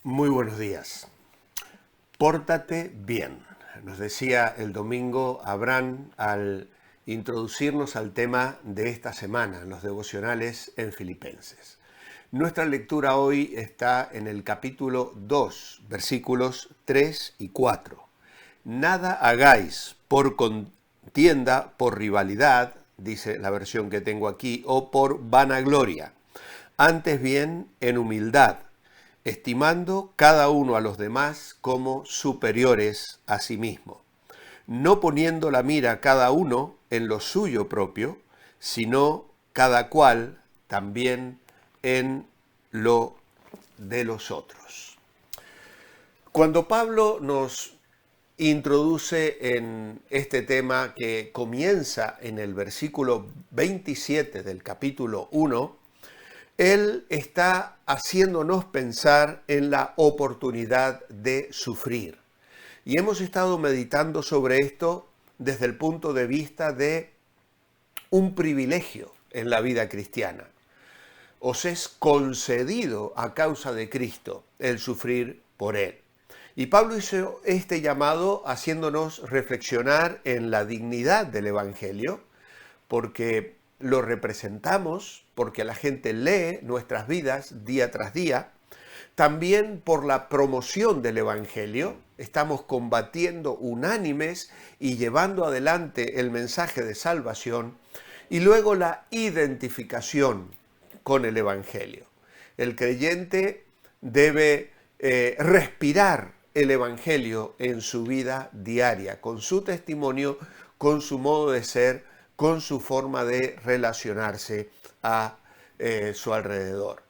Muy buenos días. Pórtate bien, nos decía el domingo Abraham al introducirnos al tema de esta semana, los devocionales en Filipenses. Nuestra lectura hoy está en el capítulo 2, versículos 3 y 4. Nada hagáis por contienda, por rivalidad, dice la versión que tengo aquí, o por vanagloria. Antes bien, en humildad, estimando cada uno a los demás como superiores a sí mismo, no poniendo la mira cada uno en lo suyo propio, sino cada cual también en lo de los otros. Cuando Pablo nos introduce en este tema que comienza en el versículo 27 del capítulo 1, él está haciéndonos pensar en la oportunidad de sufrir. Y hemos estado meditando sobre esto desde el punto de vista de un privilegio en la vida cristiana. Os es concedido a causa de Cristo el sufrir por Él. Y Pablo hizo este llamado haciéndonos reflexionar en la dignidad del Evangelio, porque lo representamos, porque la gente lee nuestras vidas día tras día, también por la promoción del Evangelio. Estamos combatiendo unánimes y llevando adelante el mensaje de salvación, y luego la identificación con el Evangelio. El creyente debe respirar el Evangelio en su vida diaria, con su testimonio, con su modo de ser, con su forma de relacionarse a su alrededor.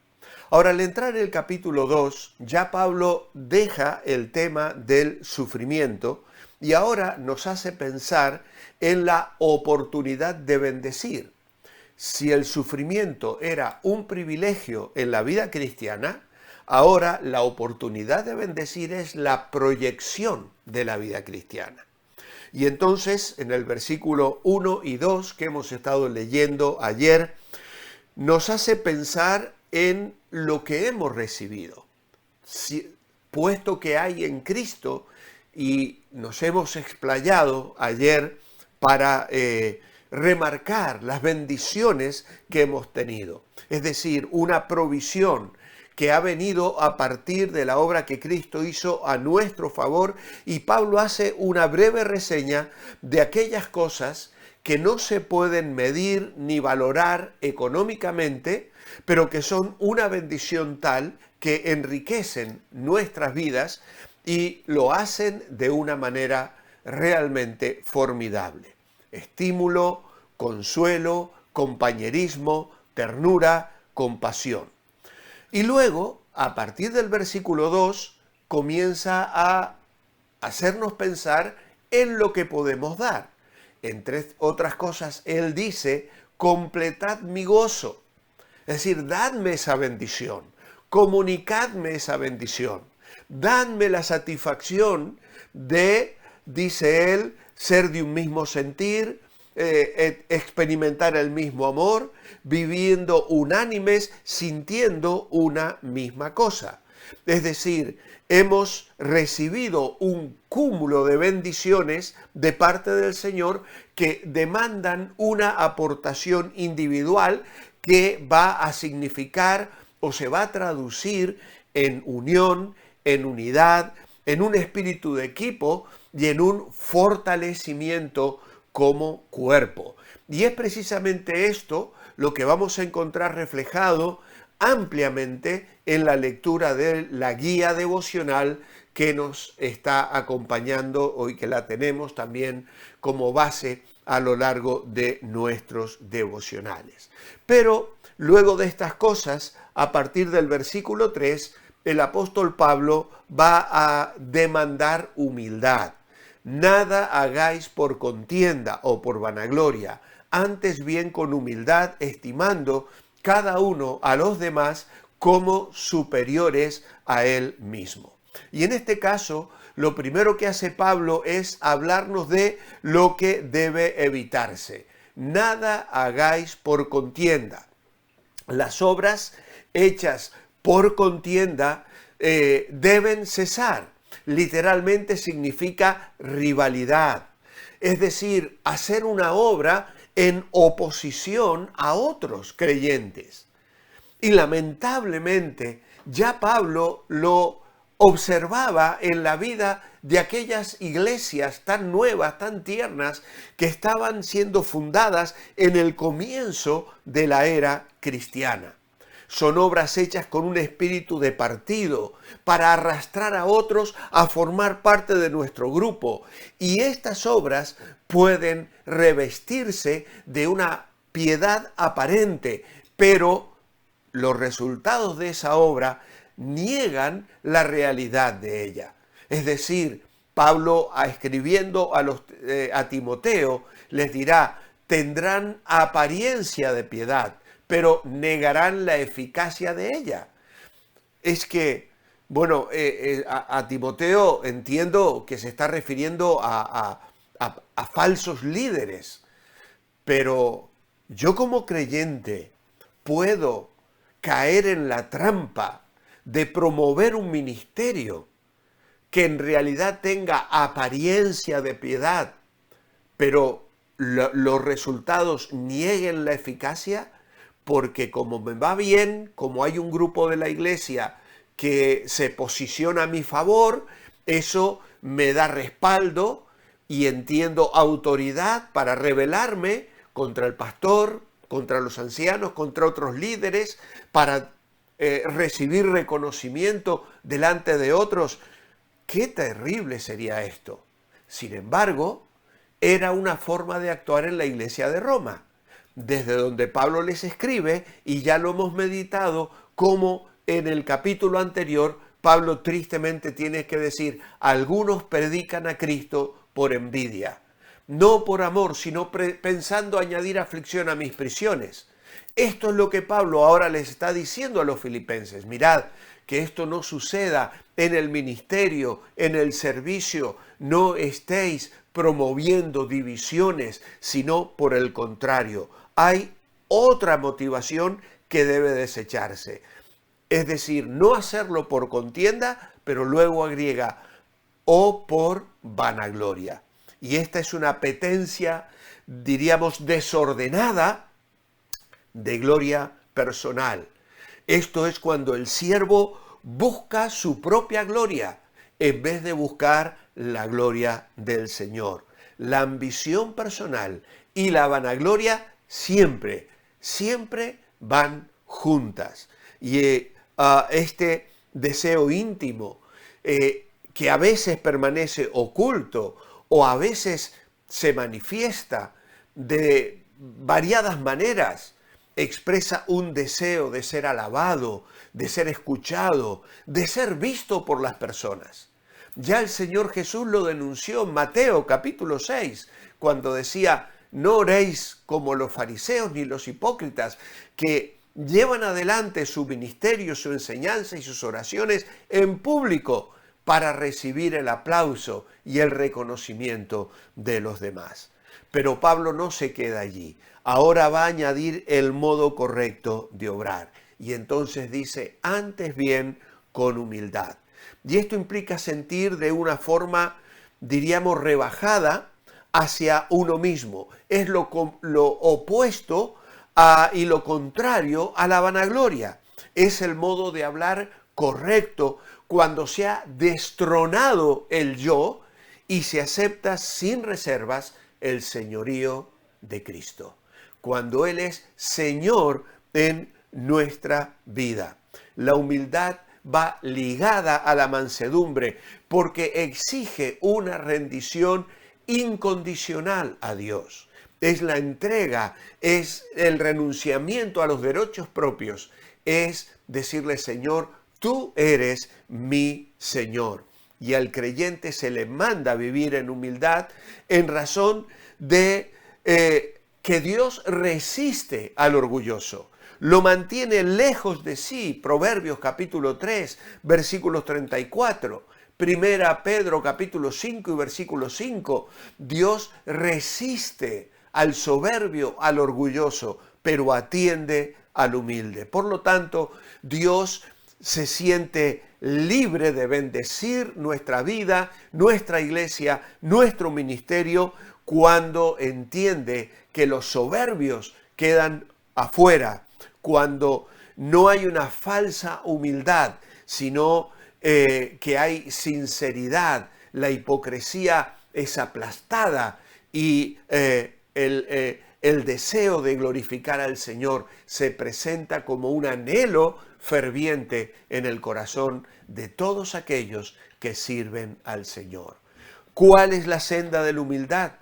Ahora, al entrar en el capítulo 2, ya Pablo deja el tema del sufrimiento y ahora nos hace pensar en la oportunidad de bendecir. Si el sufrimiento era un privilegio en la vida cristiana, ahora la oportunidad de bendecir es la proyección de la vida cristiana. Y entonces, en el versículo 1 y 2 que hemos estado leyendo ayer, nos hace pensar en lo que hemos recibido. Puesto que hay en Cristo, y nos hemos explayado ayer para remarcar las bendiciones que hemos tenido. Es decir, una provisión que ha venido a partir de la obra que Cristo hizo a nuestro favor, y Pablo hace una breve reseña de aquellas cosas que no se pueden medir ni valorar económicamente, pero que son una bendición tal que enriquecen nuestras vidas y lo hacen de una manera realmente formidable. Estímulo, consuelo, compañerismo, ternura, compasión. Y luego, a partir del versículo 2, comienza a hacernos pensar en lo que podemos dar. Entre otras cosas, él dice, completad mi gozo. Es decir, dadme esa bendición, comunicadme esa bendición, dadme la satisfacción de, dice él, ser de un mismo sentir, experimentar el mismo amor, viviendo unánimes, sintiendo una misma cosa. Es decir, hemos recibido un cúmulo de bendiciones de parte del Señor que demandan una aportación individual que va a significar o se va a traducir en unión, en unidad, en un espíritu de equipo y en un fortalecimiento como cuerpo. Y es precisamente esto lo que vamos a encontrar reflejado ampliamente en la lectura de la guía devocional que nos está acompañando hoy, que la tenemos también como base a lo largo de nuestros devocionales. Pero luego de estas cosas, a partir del versículo 3, el apóstol Pablo va a demandar humildad. Nada hagáis por contienda o por vanagloria, antes bien con humildad, estimando cada uno a los demás como superiores a él mismo. Y en este caso, lo primero que hace Pablo es hablarnos de lo que debe evitarse. Nada hagáis por contienda. Las obras hechas por contienda deben cesar. Literalmente significa rivalidad. Es decir, hacer una obra en oposición a otros creyentes. Y lamentablemente ya Pablo lo observaba en la vida de aquellas iglesias tan nuevas, tan tiernas, que estaban siendo fundadas en el comienzo de la era cristiana. Son obras hechas con un espíritu de partido para arrastrar a otros a formar parte de nuestro grupo. Y estas obras pueden revestirse de una piedad aparente, pero los resultados de esa obra niegan la realidad de ella. Es decir, Pablo, escribiendo a Timoteo, les dirá: tendrán apariencia de piedad, pero negarán la eficacia de ella. Es que, bueno, a Timoteo entiendo que se está refiriendo a falsos líderes, pero yo como creyente puedo caer en la trampa de promover un ministerio que en realidad tenga apariencia de piedad, pero los resultados nieguen la eficacia, porque como me va bien, como hay un grupo de la iglesia que se posiciona a mi favor, eso me da respaldo y entiendo autoridad para rebelarme contra el pastor, contra los ancianos, contra otros líderes, para recibir reconocimiento delante de otros. ¡Qué terrible sería esto! Sin embargo, era una forma de actuar en la iglesia de Roma, desde donde Pablo les escribe, y ya lo hemos meditado, como en el capítulo anterior, Pablo tristemente tiene que decir: algunos predican a Cristo por envidia, no por amor, sino pensando añadir aflicción a mis prisiones. Esto es lo que Pablo ahora les está diciendo a los filipenses: mirad, que esto no suceda en el ministerio, en el servicio, no estéis promoviendo divisiones, sino por el contrario, hay otra motivación que debe desecharse. Es decir, no hacerlo por contienda, pero luego agrega: o por vanagloria. Y esta es una apetencia, diríamos, desordenada de gloria personal. Esto es cuando el siervo busca su propia gloria en vez de buscar la gloria del Señor. La ambición personal y la vanagloria siempre van juntas. Y este deseo íntimo que a veces permanece oculto o a veces se manifiesta de variadas maneras, expresa un deseo de ser alabado, de ser escuchado, de ser visto por las personas. Ya el Señor Jesús lo denunció en Mateo capítulo 6, cuando decía: no oréis como los fariseos ni los hipócritas, que llevan adelante su ministerio, su enseñanza y sus oraciones en público para recibir el aplauso y el reconocimiento de los demás. Pero Pablo no se queda allí. Ahora va a añadir el modo correcto de obrar. Y entonces dice: antes bien, con humildad. Y esto implica sentir de una forma, diríamos, rebajada hacia uno mismo. Es lo opuesto y lo contrario a la vanagloria. Es el modo de hablar correcto cuando se ha destronado el yo y se acepta sin reservas el señorío de Cristo, cuando Él es Señor en nuestra vida. La humildad va ligada a la mansedumbre porque exige una rendición incondicional a Dios. Es la entrega, es el renunciamiento a los derechos propios, es decirle: Señor, tú eres mi Señor. Y al creyente se le manda vivir en humildad en razón de que Dios resiste al orgulloso, lo mantiene lejos de sí. Proverbios capítulo 3, versículos 34. Primera Pedro capítulo 5 y versículo 5. Dios resiste al soberbio, al orgulloso, pero atiende al humilde. Por lo tanto, Dios se siente libre de bendecir nuestra vida, nuestra iglesia, nuestro ministerio, cuando entiende que los soberbios quedan afuera, cuando no hay una falsa humildad, sino que hay sinceridad, la hipocresía es aplastada y el deseo de glorificar al Señor se presenta como un anhelo ferviente en el corazón de todos aquellos que sirven al Señor. ¿Cuál es la senda de la humildad?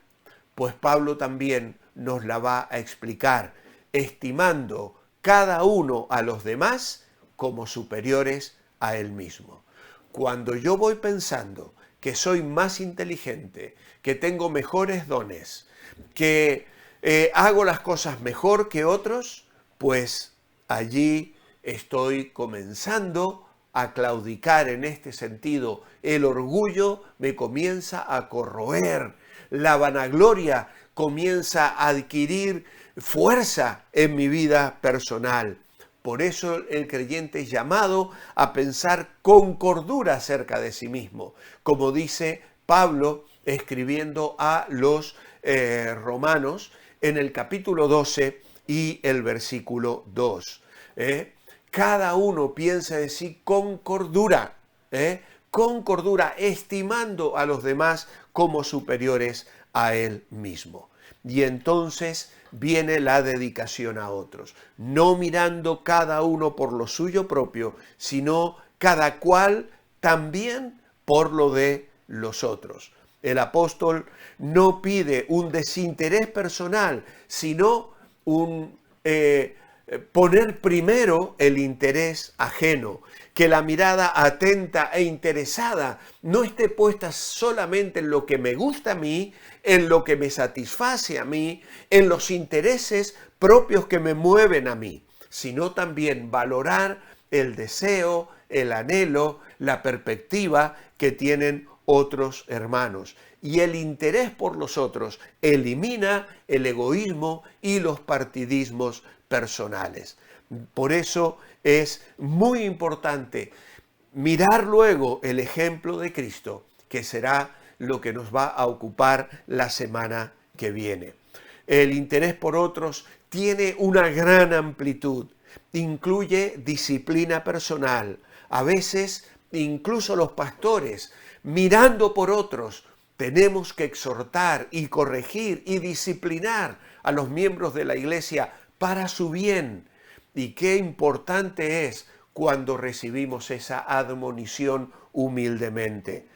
Pues Pablo también nos la va a explicar, estimando cada uno a los demás como superiores a él mismo. Cuando yo voy pensando que soy más inteligente, que tengo mejores dones, que hago las cosas mejor que otros, pues allí estoy comenzando a claudicar en este sentido. El orgullo me comienza a corroer, la vanagloria comienza a adquirir fuerza en mi vida personal. Por eso el creyente es llamado a pensar con cordura acerca de sí mismo, como dice Pablo escribiendo a los romanos en el capítulo 12 y el versículo 2. Cada uno piensa de sí con cordura, estimando a los demás como superiores a él mismo. Y entonces viene la dedicación a otros, no mirando cada uno por lo suyo propio, sino cada cual también por lo de los otros. El apóstol no pide un desinterés personal, sino un poner primero el interés ajeno, que la mirada atenta e interesada no esté puesta solamente en lo que me gusta a mí, en lo que me satisface a mí, en los intereses propios que me mueven a mí, sino también valorar el deseo, el anhelo, la perspectiva que tienen otros hermanos. Y el interés por los otros elimina el egoísmo y los partidismos personales. Por eso es muy importante mirar luego el ejemplo de Cristo, que será lo que nos va a ocupar la semana que viene. El interés por otros tiene una gran amplitud, incluye disciplina personal. A veces, incluso los pastores, mirando por otros, tenemos que exhortar y corregir y disciplinar a los miembros de la iglesia para su bien. Y qué importante es cuando recibimos esa admonición humildemente.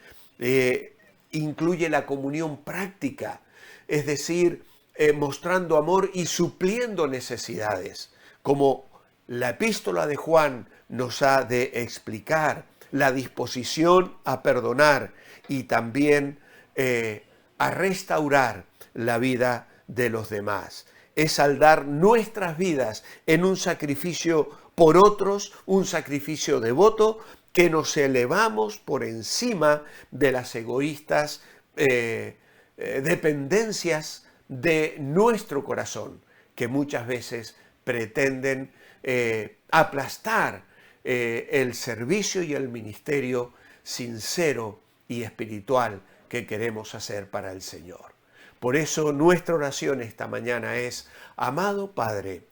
Incluye la comunión práctica, es decir, mostrando amor y supliendo necesidades, como la epístola de Juan nos ha de explicar, la disposición a perdonar y también a restaurar la vida de los demás. Es saldar nuestras vidas en un sacrificio por otros, un sacrificio devoto, que nos elevamos por encima de las egoístas dependencias de nuestro corazón, que muchas veces pretenden aplastar el servicio y el ministerio sincero y espiritual que queremos hacer para el Señor. Por eso nuestra oración esta mañana es: amado Padre,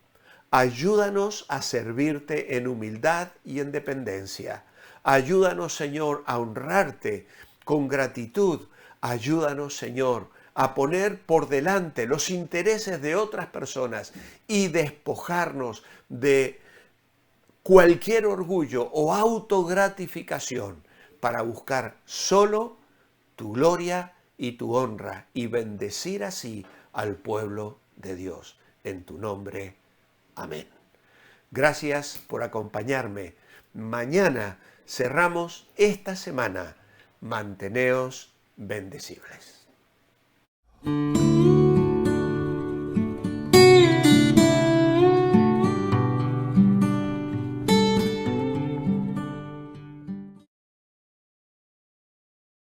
ayúdanos a servirte en humildad y en dependencia. Ayúdanos, Señor, a honrarte con gratitud. Ayúdanos, Señor, a poner por delante los intereses de otras personas y despojarnos de cualquier orgullo o autogratificación para buscar solo tu gloria y tu honra y bendecir así al pueblo de Dios. En tu nombre, amén. Gracias por acompañarme. Mañana cerramos esta semana. Manteneos bendecibles.